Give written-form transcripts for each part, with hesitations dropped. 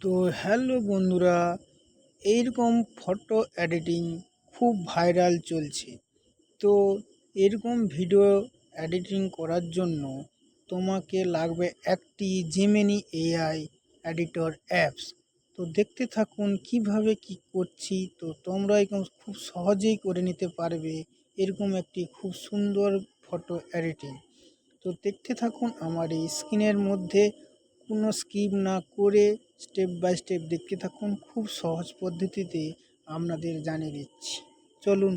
তো হ্যালো বন্ধুরা, এইরকম ফটো এডিটিং খুব ভাইরাল চলছে। তো এরকম ভিডিও এডিটিং করার জন্য তোমাকে লাগবে একটি জেমিনি এআই এডিটর অ্যাপস। তো দেখতে থাকুন কিভাবে কি করছি। তো তোমরা এরকম খুব সহজেই করে নিতে পারবে এরকম একটি খুব সুন্দর ফটো এডিটিং। তো দেখতে থাকুন আমার এই স্ক্রিনের মধ্যে, কোনো স্কিপ না করে স্টেপ বাই স্টেপ দেখতে থাকুন। খুব সহজ পদ্ধতিতে আপনাদের জানিয়ে দিচ্ছি, চলুন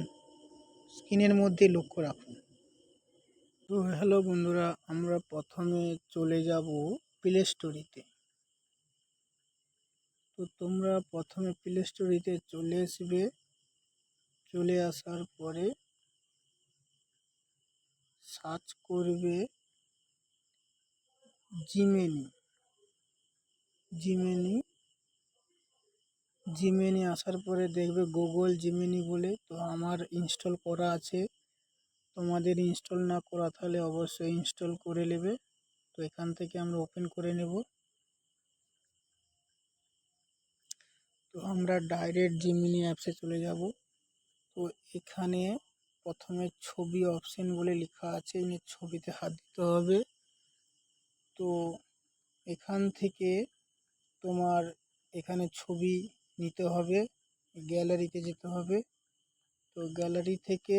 স্ক্রিনের মধ্যে লক্ষ্য রাখুন। তো হ্যালো বন্ধুরা, আমরা প্রথমে চলে যাব প্লে স্টোরিতে। তো তোমরা প্রথমে প্লে স্টোরিতে চলে আসবে। চলে আসার পরে সার্চ করবে জিমেনি। জিমেনি জিমেনি আসার পরে দেখবে গুগল জিমেনি বলে। তো আমার ইনস্টল করা আছে, তোমাদের ইনস্টল না করা তাহলে অবশ্যই ইনস্টল করে নেবে। তো এখান থেকে আমরা ওপেন করে নেব। তো আমরা ডাইরেক্ট জিমিনি অ্যাপসে চলে যাব। তো এখানে প্রথমে ছবি অপশন বলে লেখা আছে, ছবিতে হাত দিতে হবে। তো এখান থেকে তোমার এখানে ছবি নিতে হবে, গ্যালারিতে যেতে হবে। তো গ্যালারি থেকে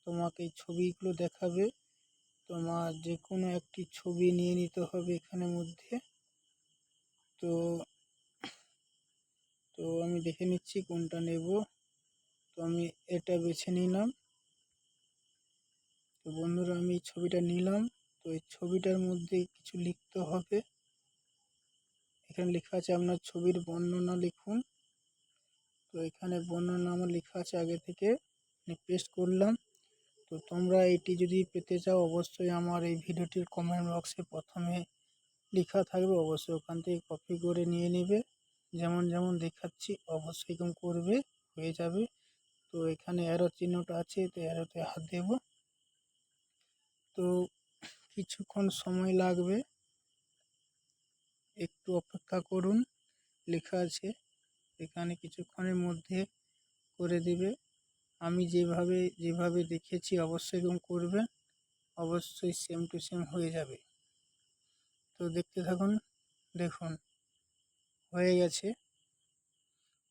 তোমাকে এই ছবিগুলো দেখাবে, তোমার যে কোনো একটি ছবি নিয়ে নিতে হবে এখানের মধ্যে। তো তো আমি দেখে নিচ্ছি কোনটা নেব। তো আমি এটা বেছে নিলাম। তো বন্ধুরা, আমি এই ছবিটা নিলাম। তো এই ছবিটার মধ্যে কিছু লিখতে হবে। এখানে লেখা আছে আপনার ছবির বর্ণনা লিখুন। তো এখানে বর্ণনা আমার লেখা আছে আগে থেকে, পেস্ট করলাম। তো তোমরা এটি যদি পেতে চাও অবশ্যই আমার এই ভিডিওটির কমেন্ট বক্সে প্রথমে লেখা থাকবে, অবশ্যই ওখান থেকে কপি করে নিয়ে নেবে। যেমন যেমন দেখাচ্ছি অবশ্যই এরকম করবে, হয়ে যাবে। তো এখানে অ্যারো চিহ্নটা আছে, তো অ্যারোতে হাত দেব। তো কিছুক্ষণ সময় লাগবে, একটু অপেক্ষা করুন। লেখা আছে এখানে কিছুক্ষণের মধ্যে করে দিবে। আমি যেভাবে দেখেছি অবশ্যই এরকম করবে, অবশ্যই সেম টু সেম হয়ে যাবে। তো দেখতে থাকুন, দেখুন হয়ে গেছে।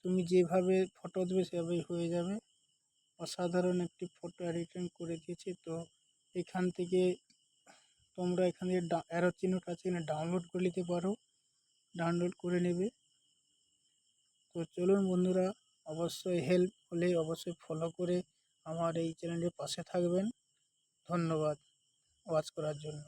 তুমি যেভাবে ফটো দেবে সেভাবেই হয়ে যাবে। অসাধারণ একটি ফটো এডিটিং করে দিয়েছি। তো এখান থেকে তোমরা এখানে অ্যারো চিহ্নটা আছে, এখানে ডাউনলোড করে নিতে পারো, ডাউনলোড করে নেবে। তো চলুন বন্ধুরা, অবশ্যই হেল্প হলে অবশ্যই ফলো করে আমার এই চ্যানেলের পাশে থাকবেন। ধন্যবাদ ওয়াচ করার জন্য।